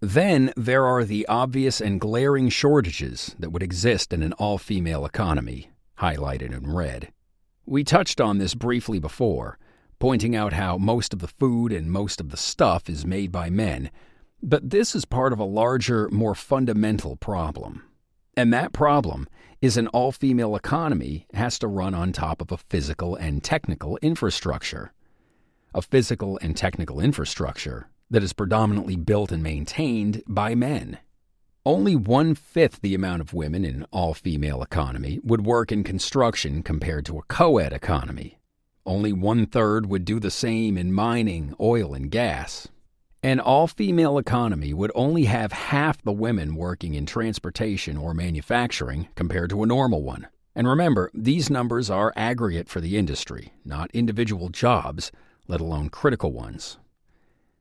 Then there are the obvious and glaring shortages that would exist in an all-female economy, highlighted in red. We touched on this briefly before, pointing out how most of the food and most of the stuff is made by men, but this is part of a larger, more fundamental problem. And that problem is an all-female economy has to run on top of a physical and technical infrastructure. A physical and technical infrastructure that is predominantly built and maintained by men. Only 1/5 the amount of women in an all-female economy would work in construction compared to a co-ed economy. Only 1/3 would do the same in mining, oil, and gas. An all-female economy would only have half the women working in transportation or manufacturing compared to a normal one. And remember, these numbers are aggregate for the industry, not individual jobs, let alone critical ones.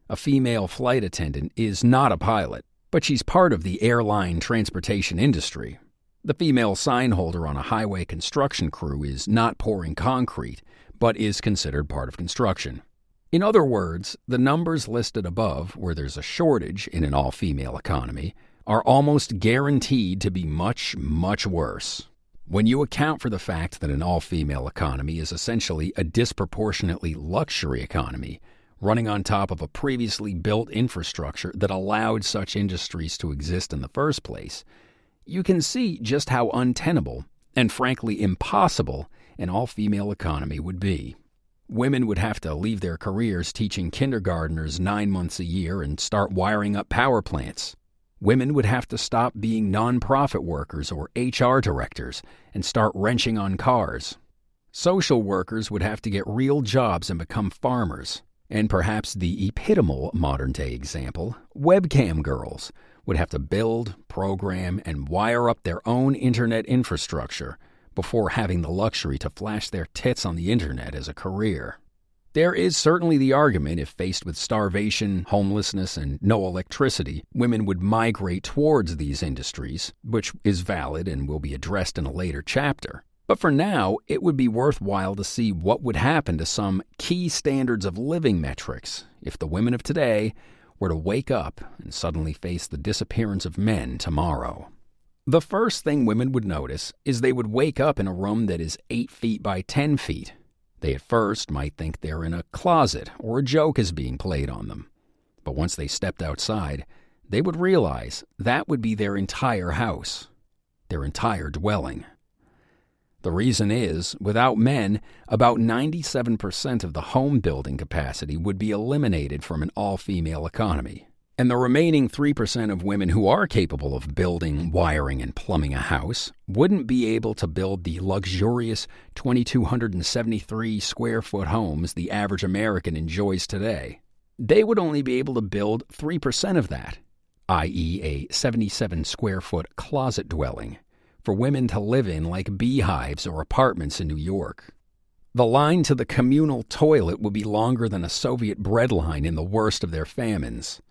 A female flight attendant is not a pilot, but she's part of the airline transportation industry. The female sign holder on a highway construction crew is not pouring concrete, but is considered part of construction. In other words, the numbers listed above, where there's a shortage in an all-female economy, are almost guaranteed to be much, much worse. When you account for the fact that an all-female economy is essentially a disproportionately luxury economy, running on top of a previously built infrastructure that allowed such industries to exist in the first place, you can see just how untenable and frankly impossible an all-female economy would be. Women would have to leave their careers teaching kindergartners 9 months a year and start wiring up power plants. Women would have to stop being nonprofit workers or HR directors and start wrenching on cars. Social workers would have to get real jobs and become farmers. And perhaps the epitomal modern-day example, webcam girls, would have to build, program, and wire up their own internet infrastructure before having the luxury to flash their tits on the internet as a career. There is certainly the argument if faced with starvation, homelessness, and no electricity, women would migrate towards these industries, which is valid and will be addressed in a later chapter. But for now, it would be worthwhile to see what would happen to some key standards of living metrics if the women of today were to wake up and suddenly face the disappearance of men tomorrow. The first thing women would notice is they would wake up in a room that is 8 feet by 10 feet. They at first might think they're in a closet or a joke is being played on them. But once they stepped outside, they would realize that would be their entire house, their entire dwelling. The reason is, without men, about 97% of the home building capacity would be eliminated from an all-female economy. And the remaining 3% of women who are capable of building, wiring, and plumbing a house wouldn't be able to build the luxurious 2,273 square foot homes the average American enjoys today. They would only be able to build 3% of that, i.e. a 77 square foot closet dwelling, for women to live in like beehives or apartments in New York. The line to the communal toilet would be longer than a Soviet bread line in the worst of their famines.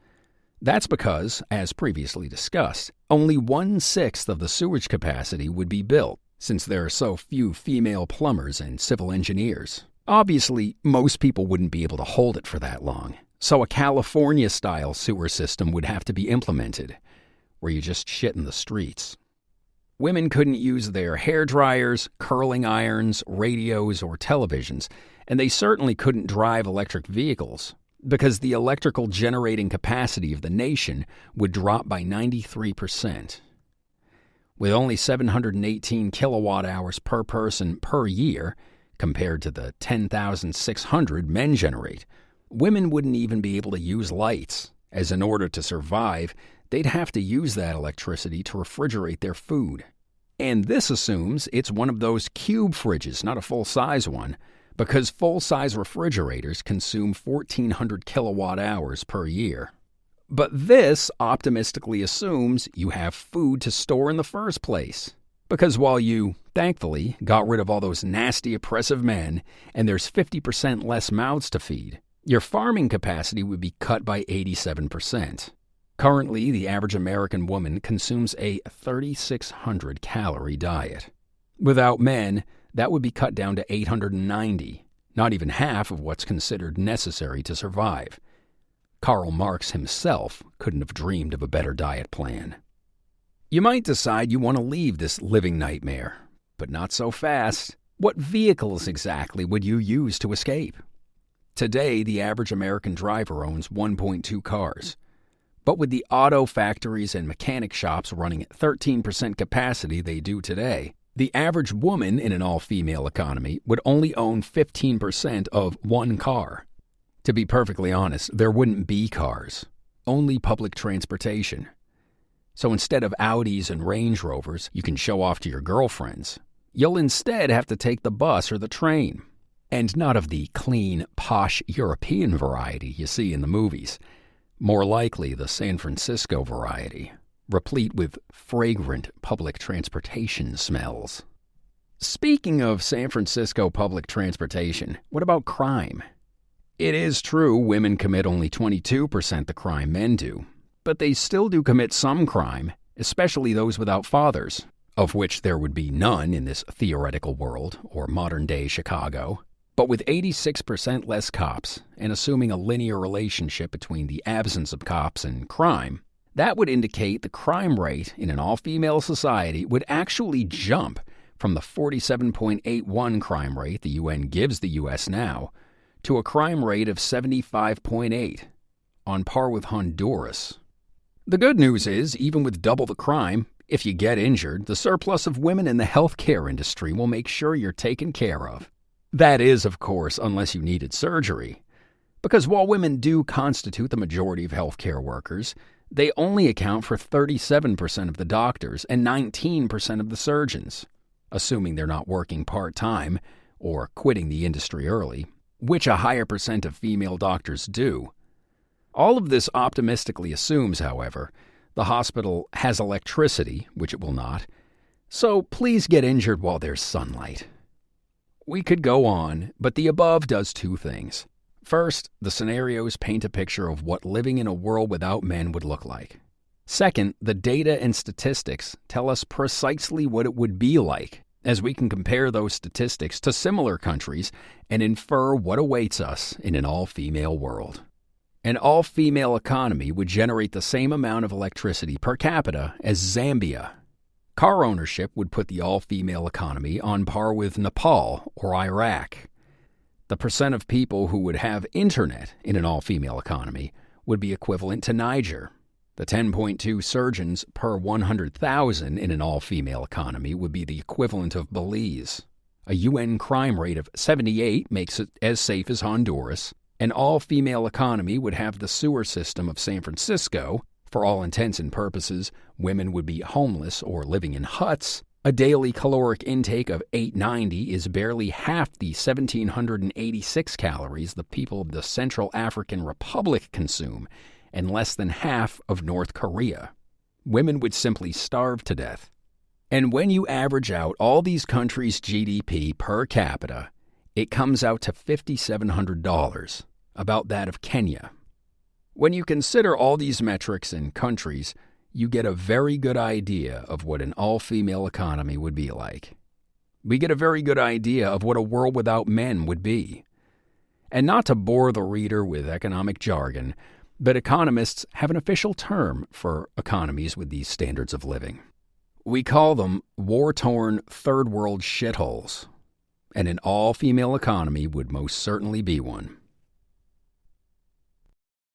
That's because, as previously discussed, only 1/6 of the sewage capacity would be built, since there are so few female plumbers and civil engineers. Obviously, most people wouldn't be able to hold it for that long, so a California-style sewer system would have to be implemented, where you just shit in the streets. Women couldn't use their hair dryers, curling irons, radios, or televisions, and they certainly couldn't drive electric vehicles, because the electrical generating capacity of the nation would drop by 93%. With only 718 kilowatt hours per person per year, compared to the 10,600 men generate, women wouldn't even be able to use lights, as in order to survive, they'd have to use that electricity to refrigerate their food. And this assumes it's one of those cube fridges, not a full-size one, because full-size refrigerators consume 1,400 kilowatt hours per year. But this optimistically assumes you have food to store in the first place. Because while you, thankfully, got rid of all those nasty, oppressive men, and there's 50% less mouths to feed, your farming capacity would be cut by 87%. Currently, the average American woman consumes a 3,600 calorie diet. Without men, that would be cut down to 890, not even half of what's considered necessary to survive. Karl Marx himself couldn't have dreamed of a better diet plan. You might decide you want to leave this living nightmare, but not so fast. What vehicles exactly would you use to escape? Today, the average American driver owns 1.2 cars. But with the auto factories and mechanic shops running at 13% capacity they do today, the average woman in an all-female economy would only own 15% of one car. To be perfectly honest, there wouldn't be cars, only public transportation. So instead of Audis and Range Rovers you can show off to your girlfriends, you'll instead have to take the bus or the train. And not of the clean, posh European variety you see in the movies. More likely the San Francisco variety, replete with fragrant public transportation smells. Speaking of San Francisco public transportation, what about crime? It is true women commit only 22% the crime men do, but they still do commit some crime, especially those without fathers, of which there would be none in this theoretical world or modern-day Chicago. But with 86% less cops, and assuming a linear relationship between the absence of cops and crime, that would indicate the crime rate in an all-female society would actually jump from the 47.81 crime rate the UN gives the U.S. now to a crime rate of 75.8, on par with Honduras. The good news is, even with double the crime, if you get injured, the surplus of women in the healthcare industry will make sure you're taken care of. That is, of course, unless you needed surgery. Because while women do constitute the majority of healthcare workers, they only account for 37% of the doctors and 19% of the surgeons, assuming they're not working part-time or quitting the industry early, which a higher percent of female doctors do. All of this optimistically assumes, however, the hospital has electricity, which it will not, so please get injured while there's sunlight. We could go on, but the above does two things. First, the scenarios paint a picture of what living in a world without men would look like. Second, the data and statistics tell us precisely what it would be like, as we can compare those statistics to similar countries and infer what awaits us in an all-female world. An all-female economy would generate the same amount of electricity per capita as Zambia. Car ownership would put the all-female economy on par with Nepal or Iraq. The percent of people who would have internet in an all-female economy would be equivalent to Niger. The 10.2 surgeons per 100,000 in an all-female economy would be the equivalent of Belize. A UN crime rate of 78 makes it as safe as Honduras. An all-female economy would have the sewer system of San Francisco. For all intents and purposes, women would be homeless or living in huts. A daily caloric intake of 890 is barely half the 1,786 calories the people of the Central African Republic consume, and less than half of North Korea. Women would simply starve to death. And when you average out all these countries' GDP per capita, it comes out to $5,700, about that of Kenya. When you consider all these metrics and countries, you get a very good idea of what an all-female economy would be like. We get a very good idea of what a world without men would be. And not to bore the reader with economic jargon, but economists have an official term for economies with these standards of living. We call them war-torn third-world shitholes, and an all-female economy would most certainly be one.